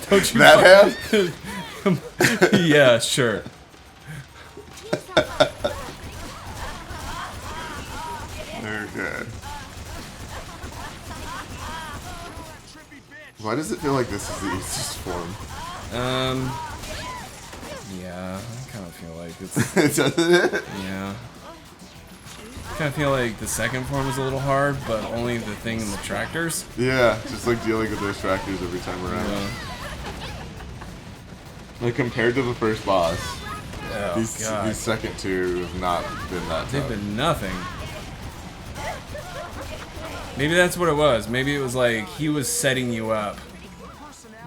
Don't you that have? Yeah, sure. Okay. Why does it feel like this is the easiest form? Yeah, I kind of feel like it's... Doesn't it? Yeah. I kind of feel like the second form is a little hard, but only the thing in the tractors. Yeah, just like dealing with those tractors every time around. Yeah. Like compared to the first boss, Oh, God. these second two have not been that They've tough. been nothing. Maybe that's what it was. Maybe it was like he was setting you up.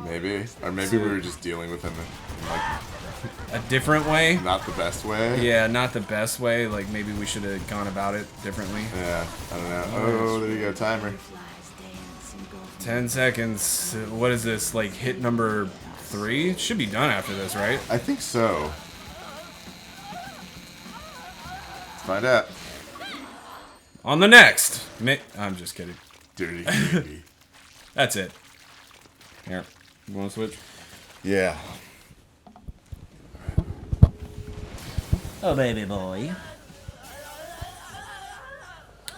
Maybe. Or maybe we were just dealing with him in like A different way? not the best way. Yeah, not the best way. Like maybe we should have gone about it differently. Yeah, I don't know. Oh, there you go, timer. 10 seconds. What is this? Like hit number 3? It should be done after this, right? I think so. Let's find out. On the next. I'm just kidding. Dirty baby. That's it. Here. You want to switch? Yeah. Oh, baby boy.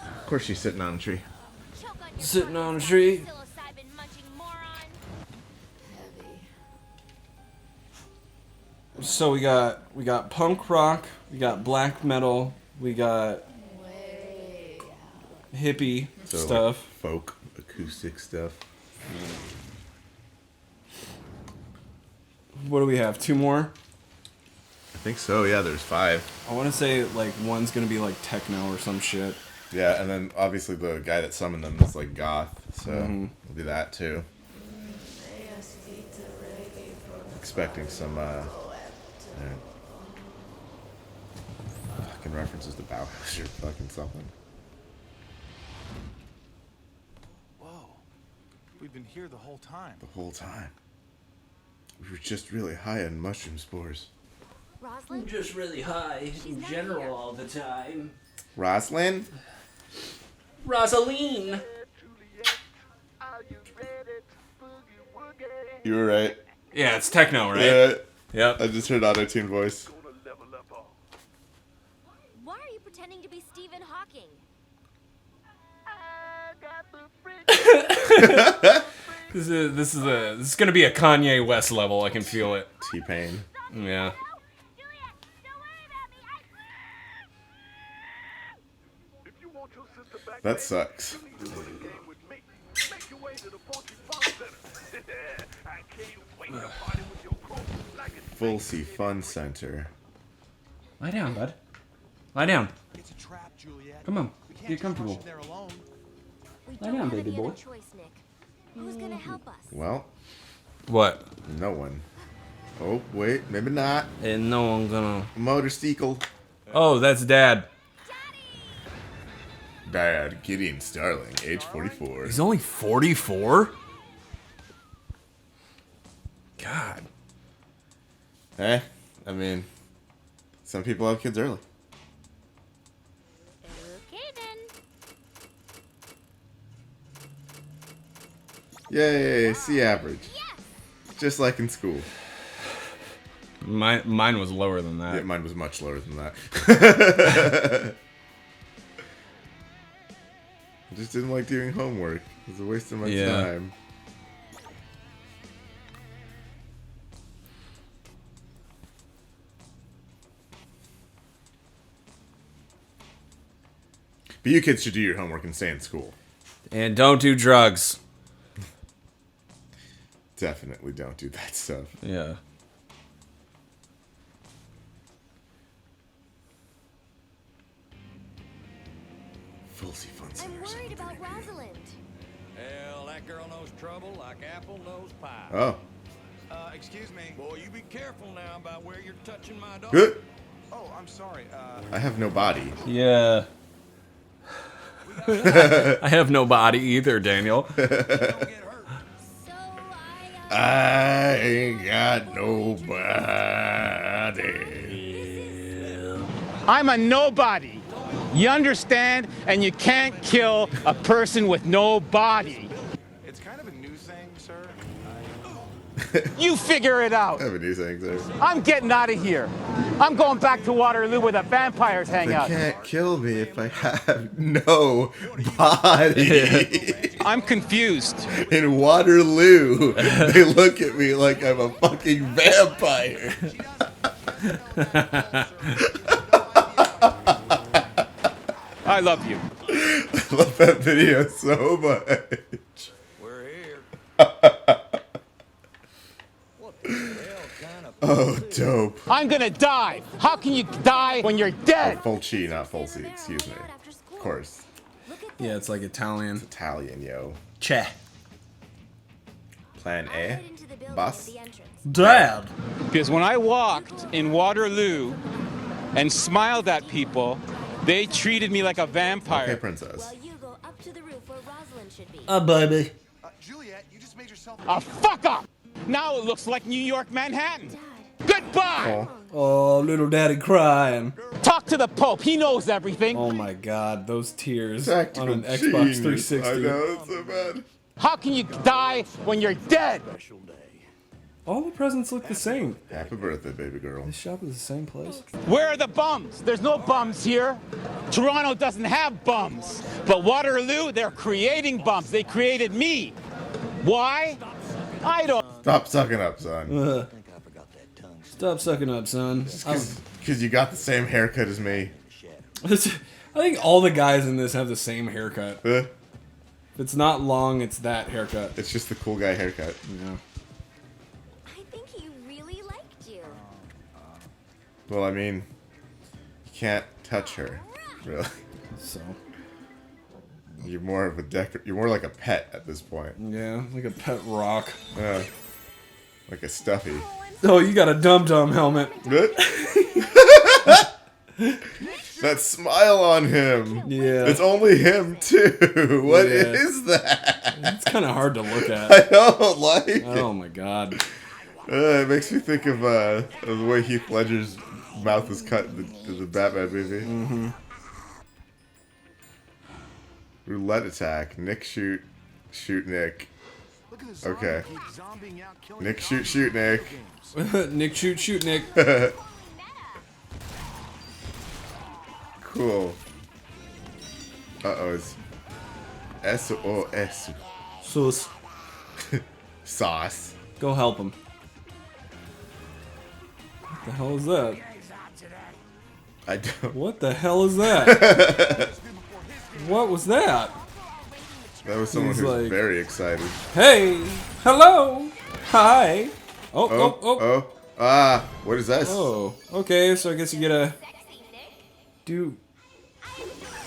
Of course she's sitting on a tree. Sitting on a tree. So we got punk rock, we got black metal, we got hippie So, stuff. like, folk, acoustic stuff. What do we have? 2 more? I think so, yeah, there's 5. I want to say like one's gonna be like techno or some shit. Yeah, and then obviously the guy that summoned them is like goth, so we'll do that too. Expecting some fucking references to Bauhaus or fucking something. Whoa. We've been here the whole time. The whole time. We were just really high on mushroom spores. I'm just really high in general all the time. Rosalind? Rosalind! You were right. Yeah, it's techno, right? Yeah. Yep. I just heard auto-tune voice. Why are you pretending to be Stephen Hawking? This is gonna be a Kanye West level. I can feel it. T-Pain. Yeah. That sucks. Fulsey Fun Center. Lie down, bud. Lie down. It's a trap, Juliet. Come on. We can't Get just comfortable. rush in there alone. We Lie don't down, have baby any boy. other choice, Nick. Who's gonna help us? Well, What? no one. Oh, wait, maybe not. And no one gonna. Motorcycle. Oh, that's Dad. Dad, Gideon Starling, age 44. He's only 44. God. Eh, I mean, some people have kids early. Okay then. Yay, C average. Just like in school. Mine was lower than that. Yeah, mine was much lower than that. I just didn't like doing homework. It was a waste of my time. But you kids should do your homework and stay in school. And don't do drugs. Definitely don't do that stuff. Yeah. Fulsey Fun I'm Center. worried about Rosalind. Hell, that girl knows trouble like apple knows pie. Oh, Excuse me. Boy, you be careful now about where you're touching my dog. good. Oh, I'm sorry. I have no body. Yeah. I have no body either, Daniel. Don't get hurt. So I ain't got nobody. I'm a nobody. You understand? And you can't kill a person with no body. It's kind kind of a new thing, sir. You figure it out. I have a new thing there. I'm getting out of here. I'm going back to Waterloo where the vampires hang They out. can't kill me if I have no body. I'm confused. In Waterloo, they look at me like I'm a fucking vampire. I love you. I love that video so much. We're here. What the hell kind of... Oh, dope. I'm gonna die. How can you die when you're dead? Full chi, not full C, excuse me. After school. Of course. Look at Yeah, it's like Italian. Italian, yo. Che. Plan I A? head into the building Bus? at the entrance. Dad. Because when I walked in Waterloo and smiled at people, they treated me like a vampire. Okay, princess. Well, you go up to the roof where Rosalind should be. Baby. Juliet, you just made yourself. Fuck up! Now it looks like New York, Manhattan. Dad, Goodbye! Oh, little daddy crying. Talk to the Pope. He knows everything. Oh my god, those tears Tactical on an Xbox genius. 360. I know, it's so bad. How can you die when you're dead? All the presents look the same. Happy birthday, baby girl. This shop is the same place. Where are the bums? There's no bums here. Toronto doesn't have bums. But Waterloo, they're creating bums. They created me. Why? I don't. Stop sucking up, son. I think I forgot that tongue. Stop sucking up, son. Because you got the same haircut as me. I think all the guys in this have the same haircut. Huh? If it's not long, it's that haircut. It's just the cool guy haircut. Yeah. I think he really liked you. Well, I mean, you can't touch her, really. So, You're more of a You're more like a pet at this point. yeah, like a pet rock. Like a stuffy. Oh, you got a dum-dum helmet. Good. That smile on him. Yeah. It's only him too. What is Yeah. that? It's kind of hard to look I at. don't like it. Oh my god. It makes me think of the way Heath Ledger's mouth was cut in the Batman movie. Mm-hmm. Roulette attack. Nick shoot. Shoot Nick. Look at the zombie Okay. keep zombieing out, killing Nick people. shoot Nick. Nick shoot Nick. Cool. Uh-oh, it's S-O-S. Sus. Sauce. Go help him. What the hell is that? I don't... What the hell is that? What was that? That was someone He's who's like- very excited. Hey! Hello! Hi! Oh. Ah, what is this? Oh, okay, so I guess you get a... Do...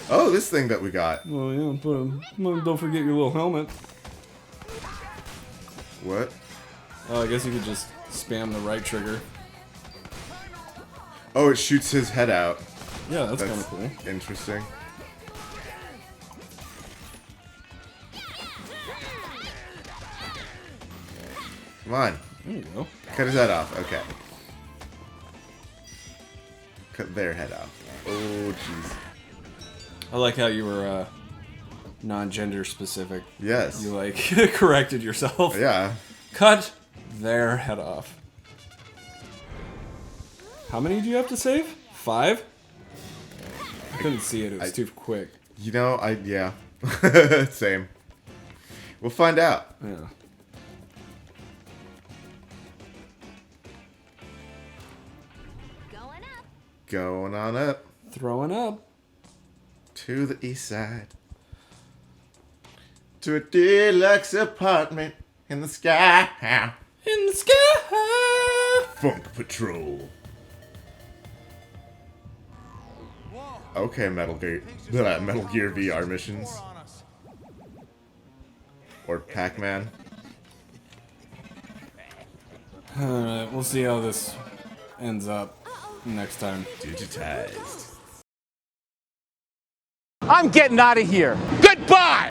Oh, this thing that we got. Well, yeah, don't forget your little helmet. What? Oh, I guess you could just spam the right trigger. Oh, it shoots his head out. Yeah, that's kind That's of cool. interesting. Come on. There you go. Cut his head off. Okay. Cut their head off. Oh, jeez. I like how you were non-gender specific. Yes. You like corrected yourself. Yeah. Cut their head off. How many do you have to save? 5? I couldn't see it. It was too quick. You know, yeah. Same. We'll find out. Yeah. Going up. Going on up Throwing up. to the east side. To a deluxe apartment in the sky. In the sky. Funk Patrol. Okay, Metal Gear VR missions. On us. Or Pac-Man. Alright, we'll see how this ends up next time. Digitized. I'm getting out of here. Goodbye!